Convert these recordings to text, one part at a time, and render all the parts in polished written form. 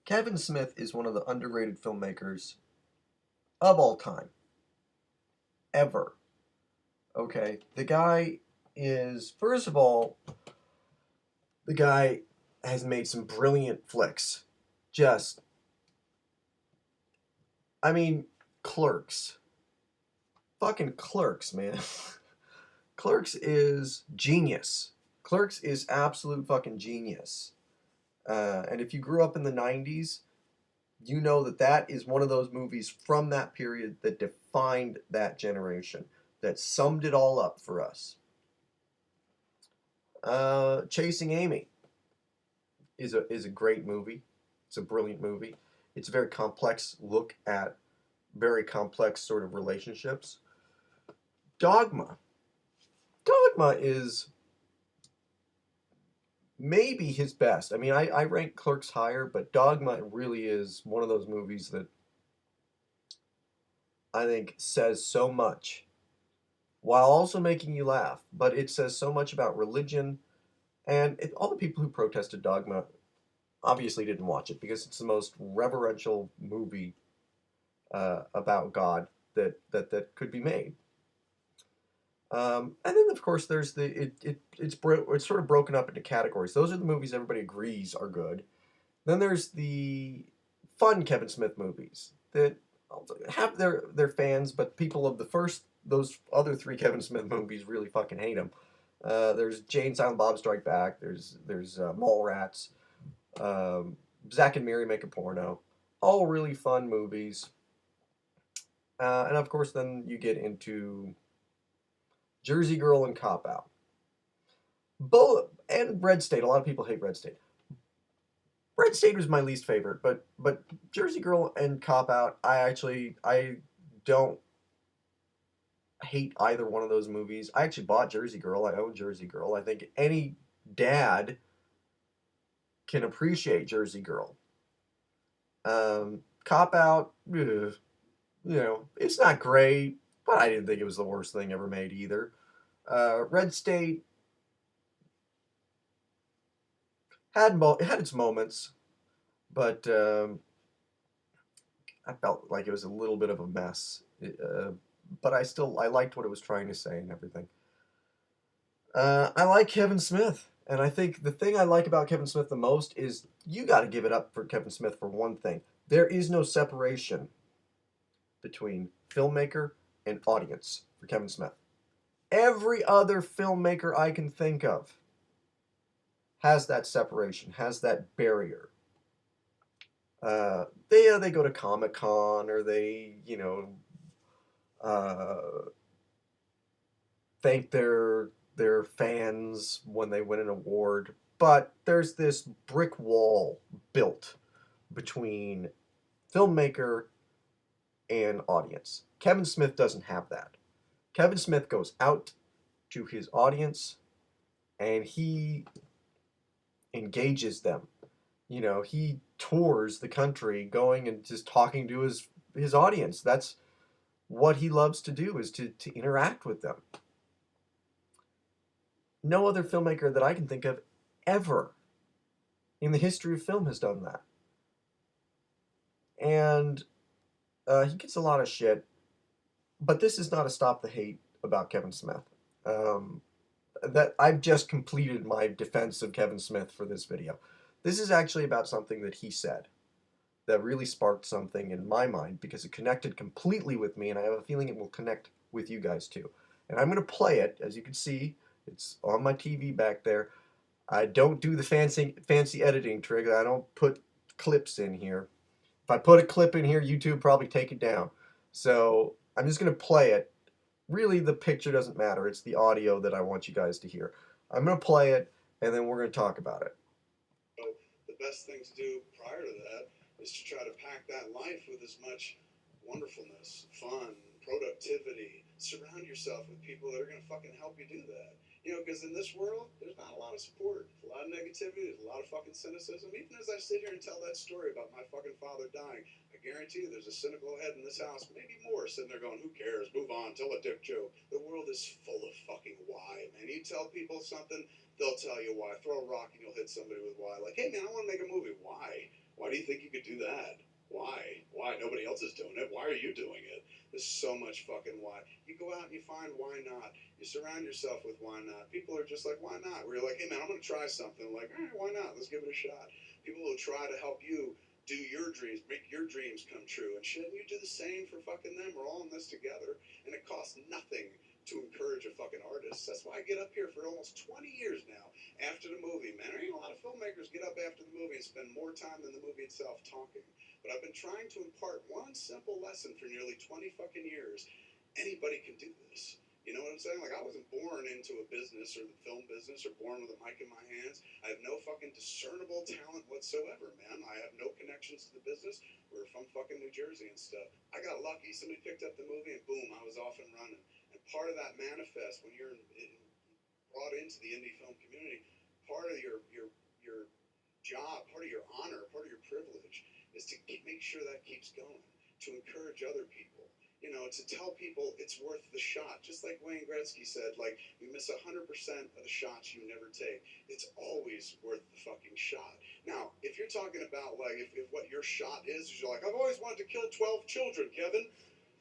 Kevin Smith is one of the underrated filmmakers of all time, ever. Okay, the guy is, first of all, the guy has made some brilliant flicks. Just, I mean, Clerks. Fucking Clerks, man. Clerks is genius. Clerks is absolute fucking genius. And if you grew up in the 90s, you know that that is one of those movies from that period that defined that generation, that summed it all up for us. Chasing Amy is a great movie. It's a brilliant movie. It's a very complex look at very complex sort of relationships. Dogma. Dogma is maybe his best. I mean, I rank Clerks higher, but Dogma really is one of those movies that I think says so much while also making you laugh. But it says so much about religion, and all the people who protested Dogma obviously didn't watch it because it's the most reverential movie about God that could be made. And then of course there's it's sort of broken up into categories. Those are the movies everybody agrees are good. Then there's the fun Kevin Smith movies that have their fans, but people of those other three Kevin Smith movies really fucking hate him. There's Jane Silent Bob Strike Back. There's Mallrats. Um, Zack and Miri Make a Porno. All really fun movies. And of course, then you get into Jersey Girl and Cop Out. And Red State. A lot of people hate Red State. Red State was my least favorite, but Jersey Girl and Cop Out, I don't hate either one of those movies. I actually bought Jersey Girl. I own Jersey Girl. I think any dad can appreciate Jersey Girl. Cop Out, it's not great, but I didn't think it was the worst thing ever made either. Red State it had its moments, but I felt like it was a little bit of a mess. But I liked what it was trying to say and everything. I like Kevin Smith, and I think the thing I like about Kevin Smith the most is you got to give it up for Kevin Smith for one thing. There is no separation between filmmaker and audience for Kevin Smith. Every other filmmaker I can think of has that separation, has that barrier. They go to Comic Con or they uh, thank their fans when they win an award, but there's this brick wall built between filmmaker and audience. Kevin Smith doesn't have that. Kevin Smith goes out to his audience and he engages them. He tours the country going and just talking to his audience. That's what he loves to do, is to interact with them. No other filmmaker that I can think of ever in the history of film has done that. And he gets a lot of shit, but this is not a stop the hate about Kevin Smith. That I've just completed my defense of Kevin Smith for this video. This is actually about something that he said that really sparked something in my mind because it connected completely with me, and I have a feeling it will connect with you guys too. And I'm going to play it. As you can see, it's on my TV back there. I don't do the fancy editing trick. I don't put clips in here. If I put a clip in here, YouTube probably take it down. So I'm just going to play it. Really, the picture doesn't matter. It's the audio that I want you guys to hear. I'm going to play it, and then we're going to talk about it. So the best thing to do prior to that is to try to pack that life with as much wonderfulness, fun, productivity. Surround yourself with people that are going to fucking help you do that. Because in this world, there's not a lot of support. There's a lot of negativity. There's a lot of fucking cynicism. Even as I sit here and tell that story about my fucking father dying, I guarantee you there's a cynical head in this house, maybe more, sitting there going, who cares? Move on. Tell a dick joke. The world is full of fucking why, man. You tell people something, they'll tell you why. Throw a rock and you'll hit somebody with why. Like, hey, man, I want to make a movie. Why? Why do you think you could that? Why? Why? Nobody else is doing it. Why are you doing it? There's so much fucking why. You go out and you find why not. You surround yourself with why not. People are just like, why not? Where you're like, hey man, I'm gonna try something. Like, all right, why not? Let's give it a shot. People will try to help you do your dreams, make your dreams come true, and shouldn't you do the same for fucking them? We're all in this together, and it costs nothing to encourage a fucking artist. That's why I get up here for almost 20 years now after the movie, man. There ain't a lot of filmmakers get up after the movie and spend more time than the movie itself talking. But I've been trying to impart one simple lesson for nearly 20 fucking years. Anybody can do this. You know what I'm saying? Like, I wasn't born into a business or the film business or born with a mic in my hands. I have no fucking discernible talent whatsoever, man. I have no connections to the business. We're from fucking New Jersey and stuff. I got lucky. Somebody picked up the movie and boom, I was off and running. And part of that manifest when you're brought into the indie film community, part of your job, part of your honor, part of your privilege is to make sure that keeps going, to encourage other people. You know, to tell people it's worth the shot. Just like Wayne Gretzky said, like, you miss 100% of the shots you never take. It's always worth the fucking shot. Now, if you're talking about, like, if what your shot is you're like, I've always wanted to kill 12 children, Kevin,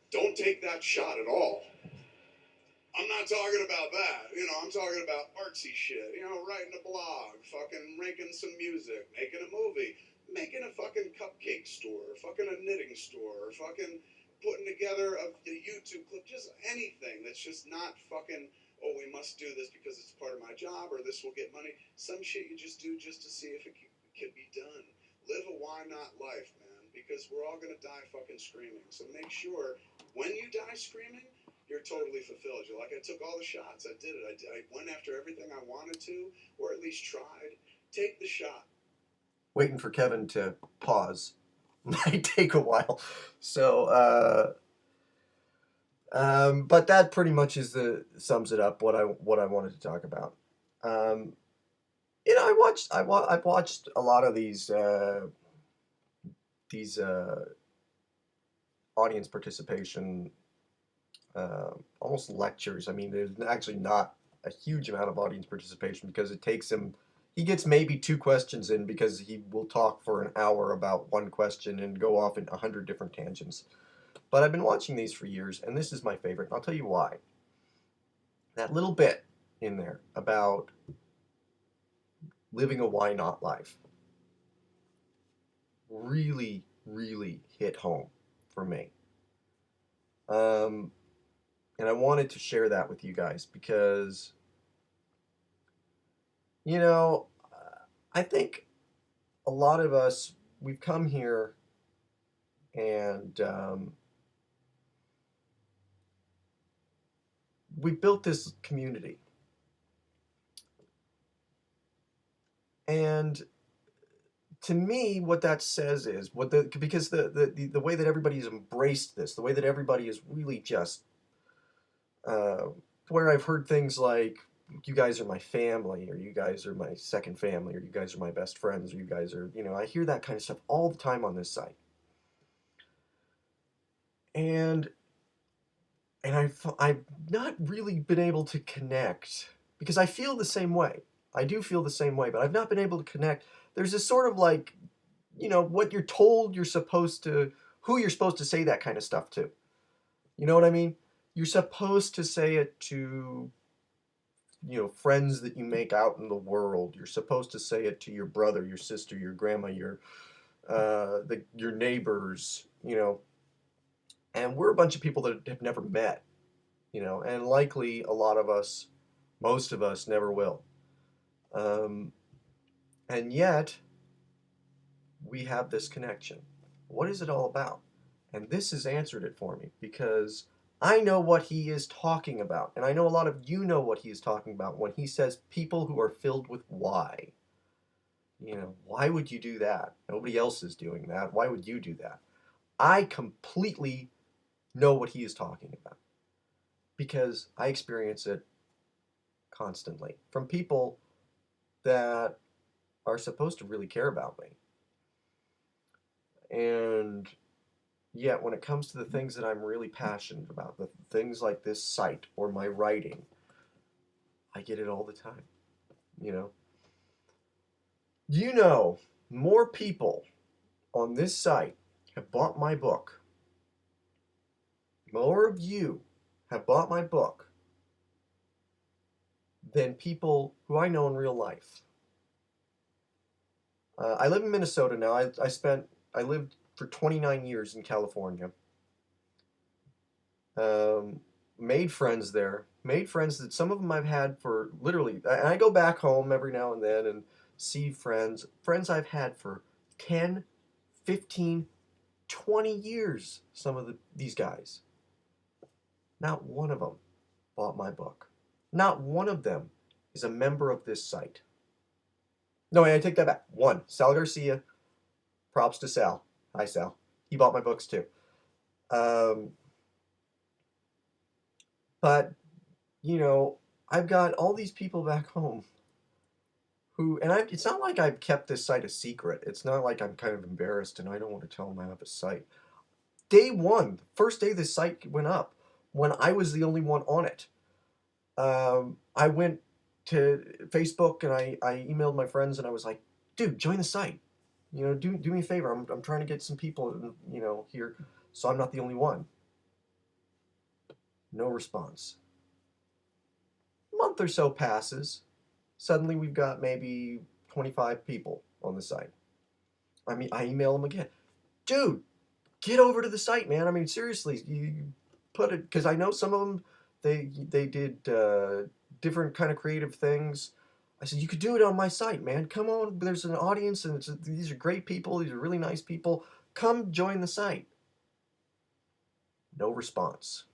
don't take that shot at all. I'm not talking about that. You know, I'm talking about artsy shit. You know, writing a blog, fucking making some music, making a movie, making a fucking cupcake store, fucking a knitting store, fucking putting together a YouTube clip, just anything that's just not fucking, oh, we must do this because it's part of my job or this will get money. Some shit you just do just to see if it can be done. Live a why not life, man, because we're all gonna die fucking screaming. So make sure when you die screaming, you're totally fulfilled. You're like, I took all the shots. I did it. I went after everything I wanted to, or at least tried. Take the shot. Waiting for Kevin to pause might take a while. So, but that pretty much sums it up what I wanted to talk about. Um, I've watched a lot of these audience participation, almost lectures. I mean, there's actually not a huge amount of audience participation because it takes him. He gets maybe 2 questions in because he will talk for an hour about one question and go off in 100 different tangents. But I've been watching these for years, and this is my favorite. And I'll tell you why. That little bit in there about living a why not life really, really hit home for me. And I wanted to share that with you guys because, you know, I think a lot of us, we've come here and we built this community. And to me, what that says is because the way that everybody's embraced this, the way that everybody is really just uh, where I've heard things like, you guys are my family, or you guys are my second family, or you guys are my best friends, or you guys are, I hear that kind of stuff all the time on this site. And I've not really been able to connect because I feel the same way. I do feel the same way, but I've not been able to connect. There's this sort of like, what you're told who you're supposed to say that kind of stuff to. You know what I mean? You're supposed to say it to, friends that you make out in the world. You're supposed to say it to your brother, your sister, your grandma, your neighbors, and we're a bunch of people that have never met, and likely a lot of us, most of us, never will. And yet, we have this connection. What is it all about? And this has answered it for me because I know what he is talking about. And I know a lot of you know what he is talking about when he says people who are filled with why. Why would you do that? Nobody else is doing that. Why would you do that? I completely know what he is talking about because I experience it constantly from people that are supposed to really care about me. And yet, when it comes to the things that I'm really passionate about, the things like this site or my writing, I get it all the time. You know, more people on this site have bought my book, more of you have bought my book than people who I know in real life. I live in Minnesota now. I lived for 29 years in California. Um, Made friends there. Made friends that some of them I've had for literally. And I go back home every now and then and see friends. Friends I've had for 10, 15, 20 years. Some of these guys. Not one of them bought my book. Not one of them is a member of this site. No, I take that back. One, Sal Garcia. Props to Sal. Hi, Sal. He bought my books too. Um, but, you know, I've got all these people back home who, and it's not like I've kept this site a secret. It's not like I'm kind of embarrassed and I don't want to tell them I have a site. Day one, first day this site went up, when I was the only one on it, I went to Facebook and I emailed my friends and I was like, dude, join the site. You know, do me a favor. I'm trying to get some people, you know, here, so I'm not the only one. No response. A month or so passes. Suddenly we've got maybe 25 people on the site. I mean, I email them again. Dude, get over to the site, man. I mean, seriously, you put it, because I know some of them, they did different kind of creative things. I said, you could do it on my site, man. Come on, there's an audience, and these are great people. These are really nice people. Come join the site. No response.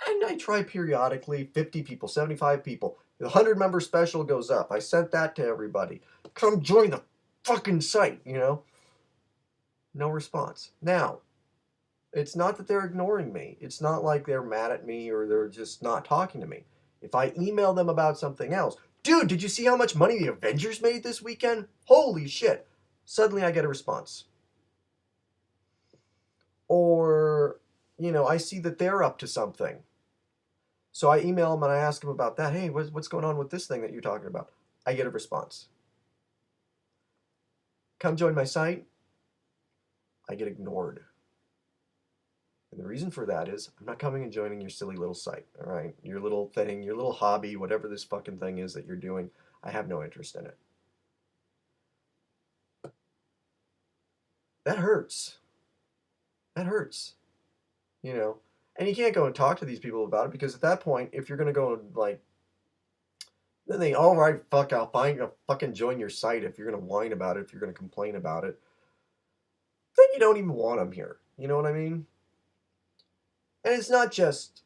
And I try periodically, 50 people, 75 people. The 100-member special goes up. I sent that to everybody. Come join the fucking site, you know? No response. Now, it's not that they're ignoring me. It's not like they're mad at me or they're just not talking to me. If I email them about something else, dude, did you see how much money the Avengers made this weekend? Holy shit. Suddenly I get a response. Or, you know, I see that they're up to something. So I email them and I ask them about that. Hey, what's going on with this thing that you're talking about? I get a response. Come join my site. I get ignored. And the reason for that is I'm not coming and joining your silly little site, all right? Your little thing, your little hobby, whatever this fucking thing is that you're doing, I have no interest in it. That hurts. That hurts, you know? And you can't go and talk to these people about it, because at that point, if you're going to go and like, then they, all right, fuck, I'll fucking join your site if you're going to whine about it, if you're going to complain about it. Then you don't even want them here. You know what I mean? And it's not just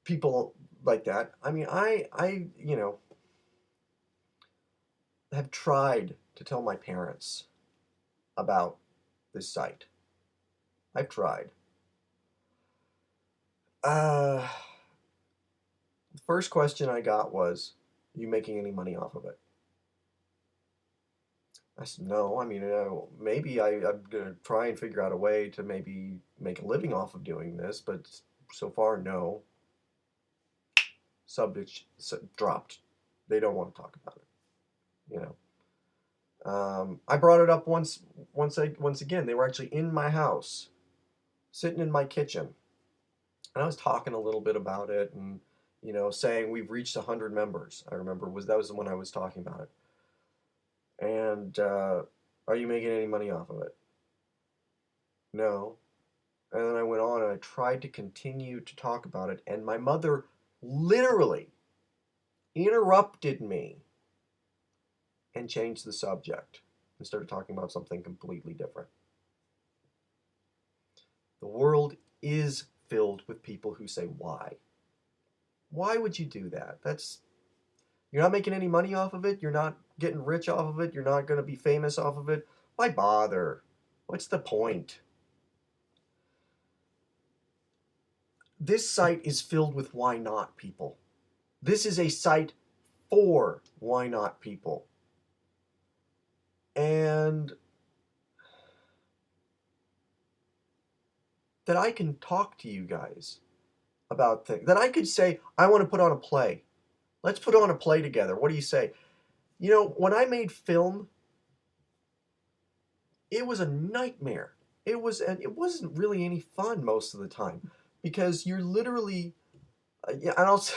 people like that. I mean, you know, have tried to tell my parents about this site. I've tried. The first question I got was, "Are you making any money off of it?" I said, "No. I mean, maybe I'm gonna try and figure out a way to maybe make a living off of doing this, but so far, no." Subject dropped. They don't want to talk about it. You know. I brought it up once again. They were actually in my house, sitting in my kitchen, and I was talking a little bit about it, and you know, saying we've reached 100 members. I remember that was the one I was talking about it. And are you making any money off of it? No. And then I went on and I tried to continue to talk about it, and my mother literally interrupted me and changed the subject and started talking about something completely different. The world is filled with people who say, why? Why would you do that? You're not making any money off of it. You're not getting rich off of it. You're not going to be famous off of it. Why bother? What's the point? This site is filled with why not people. This is a site for why not people. And that I can talk to you guys about things. That I could say, I want to put on a play. Let's put on a play together. What do you say? You know, when I made film, it was a nightmare. And it wasn't really any fun most of the time because you're literally yeah. And also,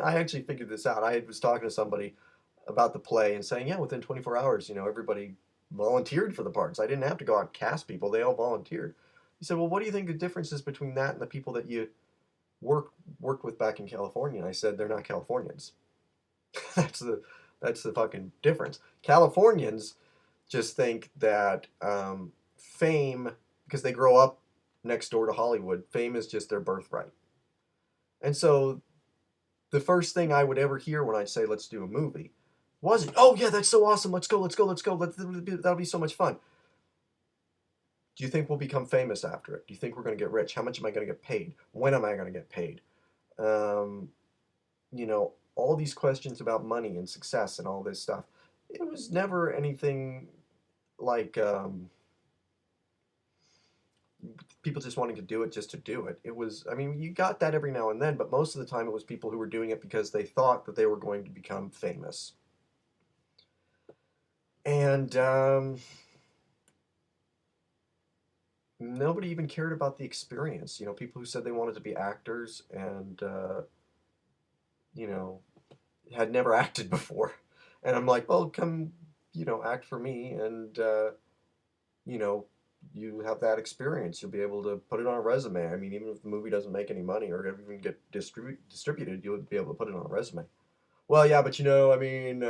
I actually figured this out. I was talking to somebody about the play and saying, yeah, within 24 hours, everybody volunteered for the parts. I didn't have to go out and cast people; they all volunteered. He said, well, what do you think the difference is between that and the people that you work worked with back in California? And I said, they're not Californians. that's the that's the fucking difference. Californians just think that fame, because they grow up next door to Hollywood, fame is just their birthright. And so the first thing I would ever hear when I'd say, let's do a movie wasn't, oh yeah, that's so awesome. Let's go, let's go, let's go. That'll be so much fun. Do you think we'll become famous after it? Do you think we're going to get rich? How much am I going to get paid? When am I going to get paid? Um, all these questions about money and success and all this stuff. It was never anything like people just wanting to do it just to do it. It was, I mean, you got that every now and then, but most of the time it was people who were doing it because they thought that they were going to become famous. And nobody even cared about the experience. People who said they wanted to be actors and, you know, had never acted before. And I'm like, well, come, act for me and, you know, you have that experience. You'll be able to put it on a resume. I mean, even if the movie doesn't make any money or even get distributed, you'll be able to put it on a resume. Well, yeah, but I mean,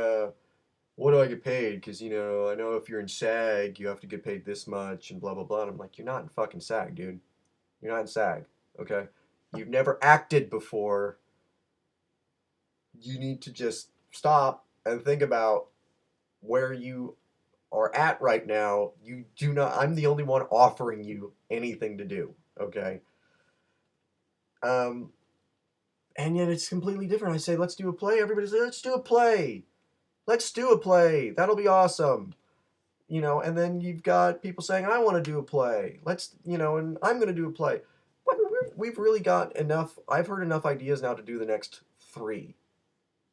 what do I get paid? Because, I know if you're in SAG, you have to get paid this much and blah, blah, blah. And I'm like, you're not in fucking SAG, dude. You're not in SAG, okay? You've never acted before. You need to just stop and think about where you are at right now. You do not, I'm the only one offering you anything to do, okay? Um, and yet it's completely different. I say, let's do a play. Everybody says, let's do a play. Let's do a play. That'll be awesome. And then you've got people saying, I want to do a play. And I'm going to do a play. But we've really got enough. I've heard enough ideas now to do the next three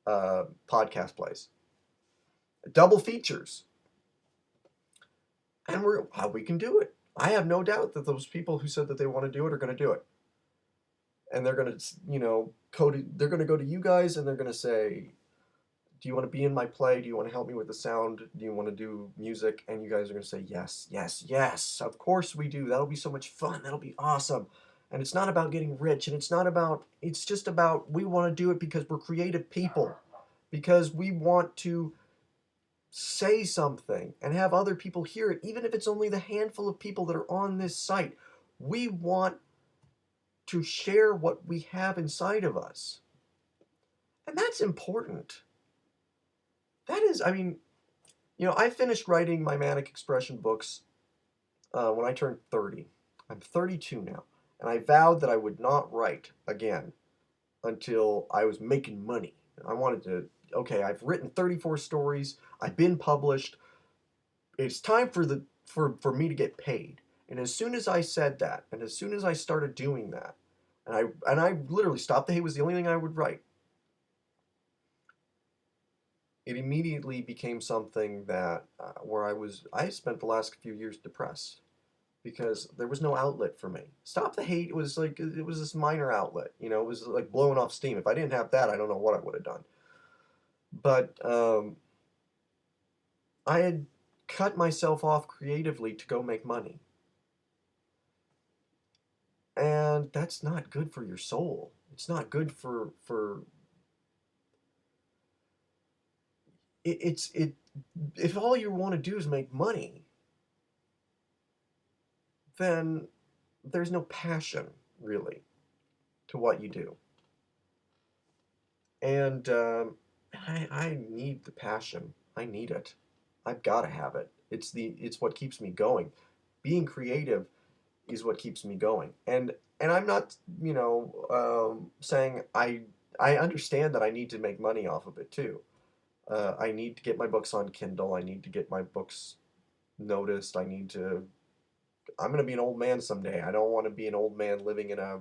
podcast plays, double features, and we can do it. I have no doubt that those people who said that they want to do it are going to do it, and they're going to, they're going to go to you guys and they're going to say, do you want to be in my play? Do you want to help me with the sound? Do you want to do music? And you guys are going to say, yes, yes, yes. Of course we do. That'll be so much fun. That'll be awesome. And it's not about getting rich. And it's just about we want to do it because we're creative people. Because we want to say something and have other people hear it, even if it's only the handful of people that are on this site. We want to share what we have inside of us. And that's important. That is, I mean, I finished writing my manic expression books when I turned 30. I'm 32 now. And I vowed that I would not write again until I was making money. I wanted to, okay, I've written 34 stories. I've been published. It's time for me to get paid. And as soon as I said that, and as soon as I started doing that, and I literally stopped the hate was the only thing I would write. It immediately became something that where I spent the last few years depressed because there was no outlet for me. Stop the hate was like it was this minor outlet, it was like blowing off steam. If I didn't have that, I don't know what I would have done. But I had cut myself off creatively to go make money, and that's not good for your soul. It's not good for it. If all you want to do is make money, then there's no passion really to what you do. And I need the passion. I need it. I've got to have it. It's what keeps me going. Being creative is what keeps me going. And I'm not saying I understand that I need to make money off of it too. I need to get my books on Kindle. I need to get my books noticed. I'm going to be an old man someday. I don't want to be an old man living in a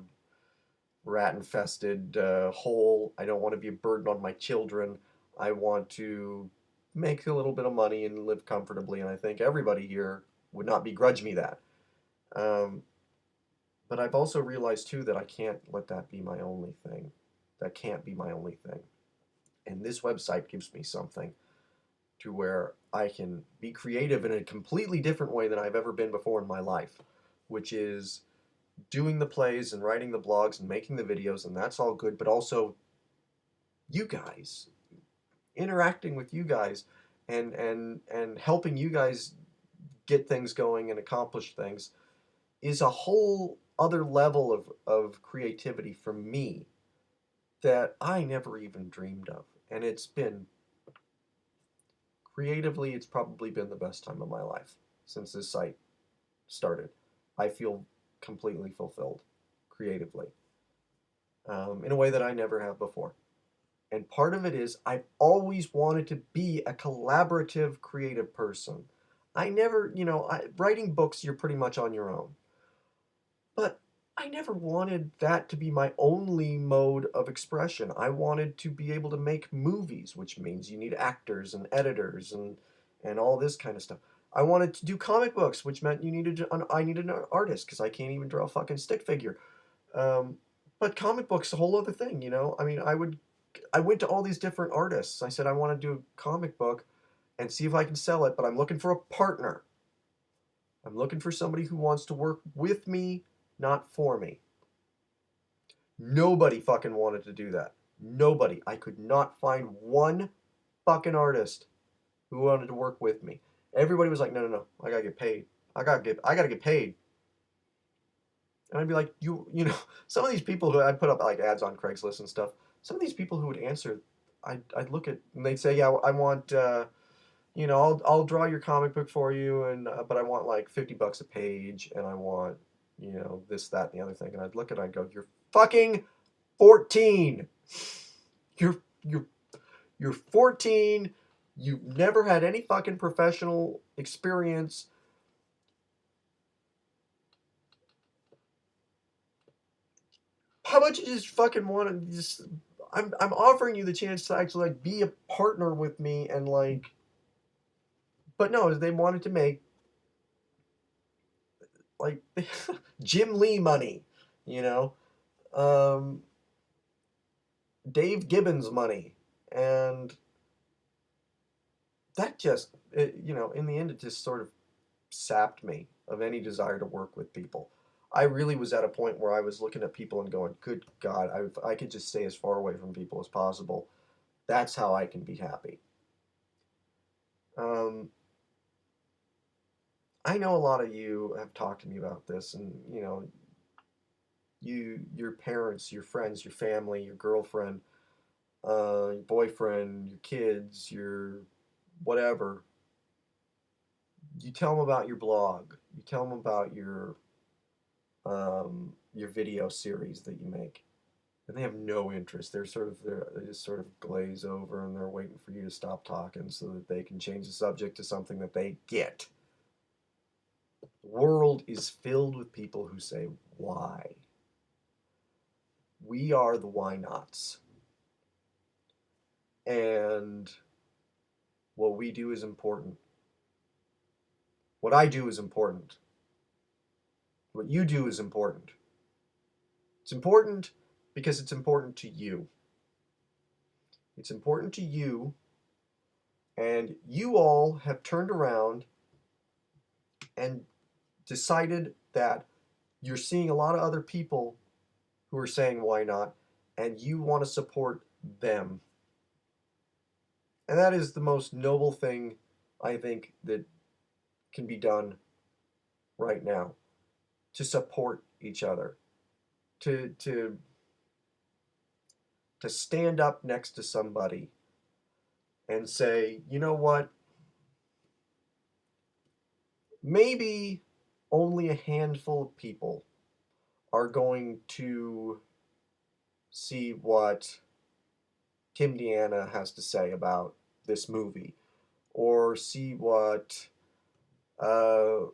rat infested hole. I don't want to be a burden on my children. I want to make a little bit of money and live comfortably, and I think everybody here would not begrudge me that. Um, but I've also realized too that I can't let that be my only thing. That can't be my only thing. And this website gives me something to where I can be creative in a completely different way than I've ever been before in my life, which is doing the plays and writing the blogs and making the videos, and that's all good, but also you guys, interacting with you guys and helping you guys get things going and accomplish things is a whole other level of creativity for me that I never even dreamed of. And it's been creatively, it's probably been the best time of my life since this site started. I feel completely fulfilled creatively in a way that I never have before. And part of it is I've always wanted to be a collaborative, creative person. I never, writing books, you're pretty much on your own. But I never wanted that to be my only mode of expression. I wanted to be able to make movies, which means you need actors and editors and all this kind of stuff. I wanted to do comic books, which meant I needed an artist because I can't even draw a fucking stick figure. Um, but comic books, a whole other thing, you know. I mean, I went to all these different artists. I said I want to do a comic book and see if I can sell it, but I'm looking for a partner. I'm looking for somebody who wants to work with me, not for me. Nobody fucking wanted to do that. Nobody. I could not find one fucking artist who wanted to work with me. Everybody was like, no, no, no. I gotta get paid. I gotta get paid. And I'd be like, you know, some of these people who I'd put up like ads on Craigslist and stuff. Some of these people who would answer, I'd look at and they'd say, yeah, I want, I'll draw your comic book for you, and but I want like $50 a page, and I want, this, that, and the other thing. And I'd look at it and I'd go, you're fucking 14. You're you're you're 14. You've never had any fucking professional experience. How about you just fucking want to just? I'm offering you the chance to actually like be a partner with me and like, but no, they wanted to make like Jim Lee money, you know, um, Dave Gibbons money, and that just, in the end, it just sort of sapped me of any desire to work with people. I really was at a point where I was looking at people and going, "Good God, I could just stay as far away from people as possible. That's how I can be happy." Um, I know a lot of you have talked to me about this, and your parents, your friends, your family, your girlfriend, your boyfriend, your kids, your whatever. You tell them about your blog. You tell them about your video series that you make, and they have no interest. They just sort of glaze over, and they're waiting for you to stop talking so that they can change the subject to something that they get. The world is filled with people who say why. We are the why nots, and what we do is important. What I do is important. What you do is important. It's important because it's important to you. It's important to you, and you all have turned around and decided that you're seeing a lot of other people who are saying why not, and you want to support them. And that is the most noble thing I think that can be done right now, to support each other, to to stand up next to somebody and say, you know what, maybe only a handful of people are going to see what Tim Deanna has to say about this movie, or see what uh,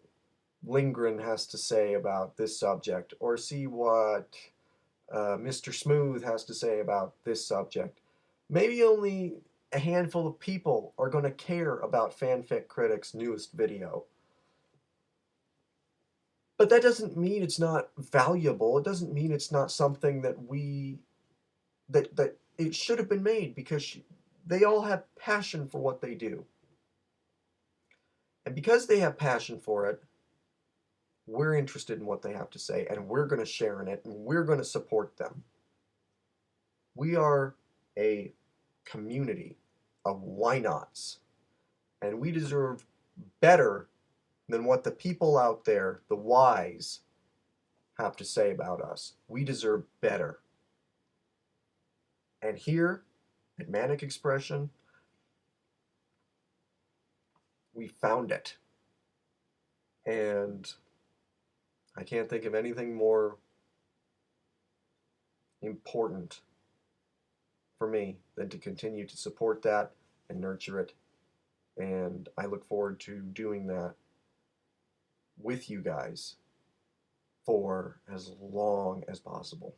Lindgren has to say about this subject, or see what Mr. Smooth has to say about this subject. Maybe only a handful of people are going to care about Fanfic Critic's newest video. But that doesn't mean it's not valuable. It doesn't mean it's not something that that it should have been made, because they all have passion for what they do. And because they have passion for it, we're interested in what they have to say, and we're going to share in it, and we're going to support them. We are a community of why nots, and we deserve better than what the people out there, the whys, have to say about us. We deserve better. And here at Manic Expression, we found it. And I can't think of anything more important for me than to continue to support that and nurture it. And I look forward to doing that with you guys for as long as possible.